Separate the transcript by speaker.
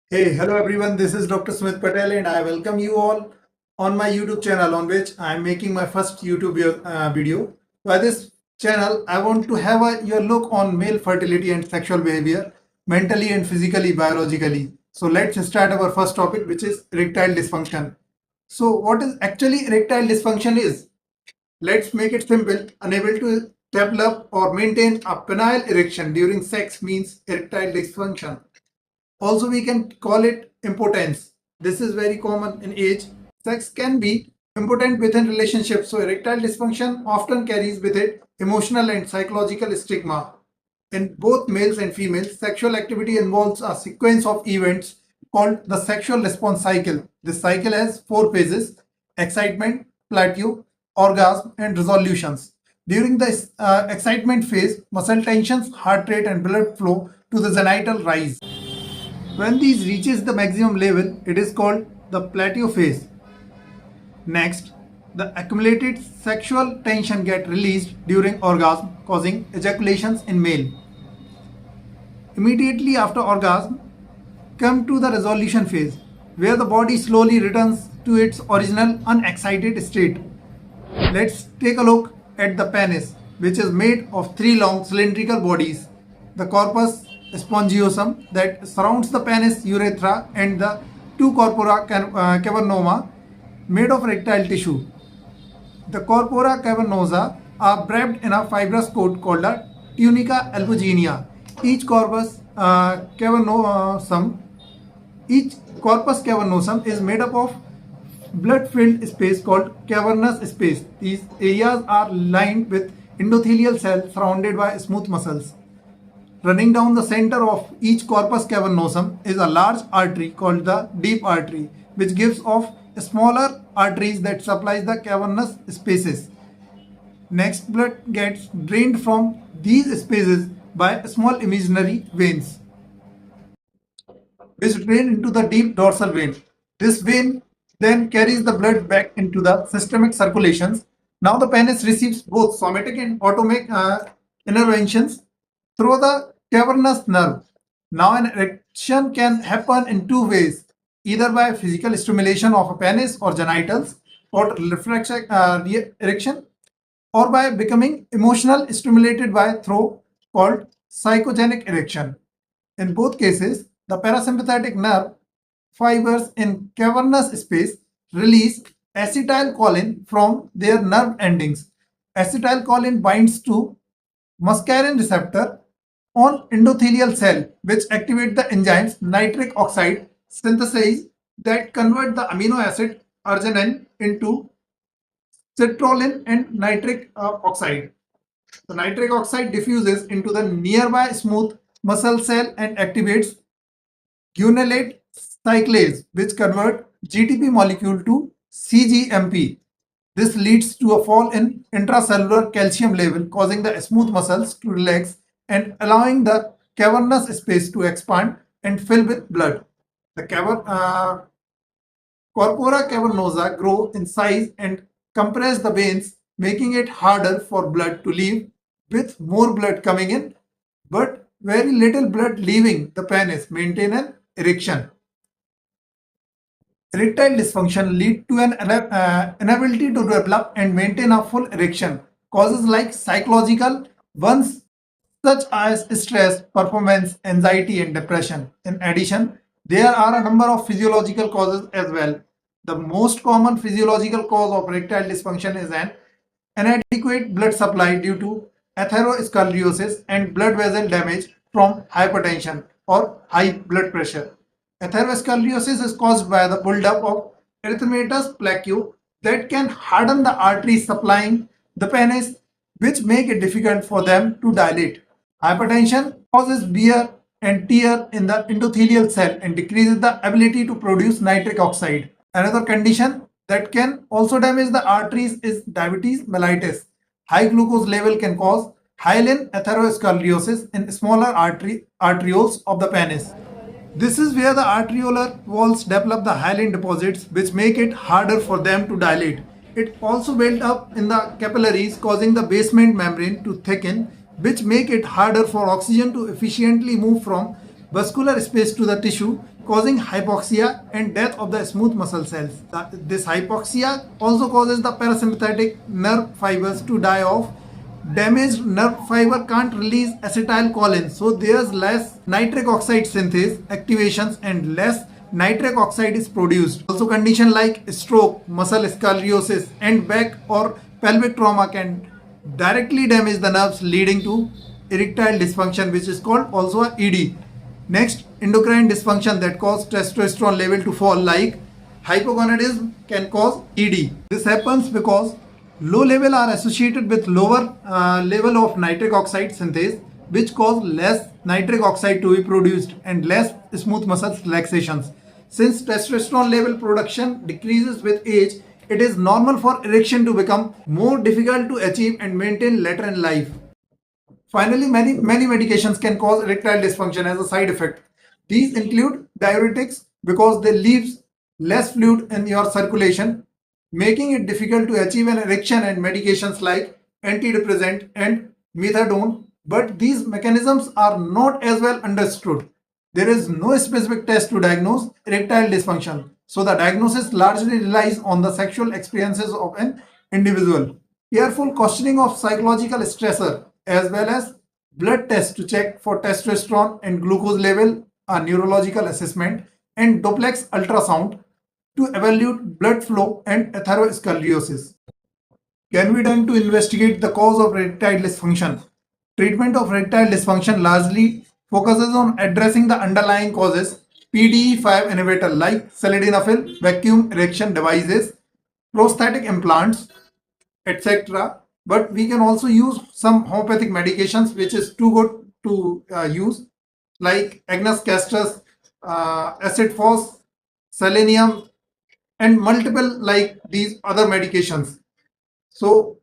Speaker 1: Hey, hello everyone. This is Dr. Smith Patel, and I welcome you all on my YouTube channel, on which I am making my first YouTube video. By this channel, I want to have your look on male fertility and sexual behavior, mentally and physically, biologically. So let's start our first topic, which is erectile dysfunction. So, what is actually erectile dysfunction is? Let's make it simple. Unable to develop or maintain a penile erection during sex means erectile dysfunction. Also, we can call it impotence. This is very common in age. Sex can be impotent within relationships, so erectile dysfunction often carries with it emotional and psychological stigma. In both males and females, sexual activity involves a sequence of events called the sexual response cycle. This cycle has four phases: excitement, plateau, orgasm, and resolutions. During the excitement phase, muscle tensions, heart rate, and blood flow to the genital rise. When these reaches the maximum level, it is called the plateau phase. Next, the accumulated sexual tension get released during orgasm, causing ejaculations in male. Immediately after orgasm, come to the resolution phase, where the body slowly returns to its original unexcited state. Let's take a look at the penis, which is made of three long cylindrical bodies: the corpus spongiosum that surrounds the penis urethra, and the two corpora cavernosa made of erectile tissue. The corpora cavernosa are wrapped in a fibrous coat called a tunica albuginea. Each corpus cavernosum each corpus cavernosum is made up of blood-filled space called cavernous space. These areas are lined with endothelial cells surrounded by smooth muscles. Running down the center of each corpus cavernosum is a large artery called the deep artery, which gives off smaller arteries that supplies the cavernous spaces. Next, blood gets drained from these spaces by small imaginary veins, which drain into the deep dorsal vein. This vein then carries the blood back into the systemic circulations. Now the penis receives both somatic and autonomic interventions through the cavernous nerve. Now an erection can happen in two ways, either by physical stimulation of a penis or genitals or reflection erection, or by becoming emotional stimulated by through called psychogenic erection. In both cases, the parasympathetic nerve fibers in cavernous space release acetylcholine from their nerve endings. Acetylcholine binds to muscarine receptor on endothelial cell, which activate the enzymes nitric oxide synthase that convert the amino acid arginine into citrulline and nitric oxide. The nitric oxide diffuses into the nearby smooth muscle cell and activates guanylate cyclase, which convert GTP molecule to cGMP. This leads to a fall in intracellular calcium level, causing the smooth muscles to relax and allowing the cavernous space to expand and fill with blood. The corpora cavernosa grow in size and compress the veins, making it harder for blood to leave, with more blood coming in, but very little blood leaving the penis. Maintain an erection. Erectile dysfunction lead to an inability to develop and maintain a full erection. Causes like psychological ones such as stress, performance, anxiety, and depression. In addition, there are a number of physiological causes as well. The most common physiological cause of erectile dysfunction is an inadequate blood supply due to atherosclerosis and blood vessel damage from hypertension or high blood pressure. Atherosclerosis is caused by the buildup of erythematous plaque that can harden the arteries supplying the penis, which make it difficult for them to dilate. Hypertension causes wear and tear in the endothelial cell and decreases the ability to produce nitric oxide. Another condition that can also damage the arteries is diabetes mellitus. High glucose level can cause hyaline atherosclerosis in smaller arterioles of the penis. This is where the arteriolar walls develop the hyaline deposits, which make it harder for them to dilate. It also builds up in the capillaries, causing the basement membrane to thicken, which make it harder for oxygen to efficiently move from vascular space to the tissue, causing hypoxia and death of the smooth muscle cells. This hypoxia also causes the parasympathetic nerve fibers to die off. Damaged nerve fiber can't release acetylcholine, so there's less nitric oxide synthase activations and less nitric oxide is produced. Also, condition like stroke, muscle scoliosis, and back or pelvic trauma can directly damage the nerves, leading to erectile dysfunction, which is called also a ED. Next, endocrine dysfunction that cause testosterone level to fall, like hypogonadism, can cause ED. This happens because low level are associated with lower level of nitric oxide synthase, which cause less nitric oxide to be produced and less smooth muscle relaxations. Since testosterone level production decreases with age, it is normal for erection to become more difficult to achieve and maintain later in life. Finally, many medications can cause erectile dysfunction as a side effect. These include diuretics because they leave less fluid in your circulation, making it difficult to achieve an erection, and medications like antidepressant and methadone. But these mechanisms are not as well understood. There is no specific test to diagnose erectile dysfunction, so the diagnosis largely relies on the sexual experiences of an individual. Careful questioning of psychological stressor as well as blood tests to check for testosterone and glucose level, a neurological assessment, and duplex ultrasound to evaluate blood flow and atherosclerosis can be done to investigate the cause of erectile dysfunction. Treatment of erectile dysfunction largely focuses on addressing the underlying causes. PDE5 inhibitor like sildenafil, vacuum erection devices, prosthetic implants, etc. But we can also use some homeopathic medications, which is too good to use, like Agnus castris, acid phos, selenium, and multiple like these other medications. So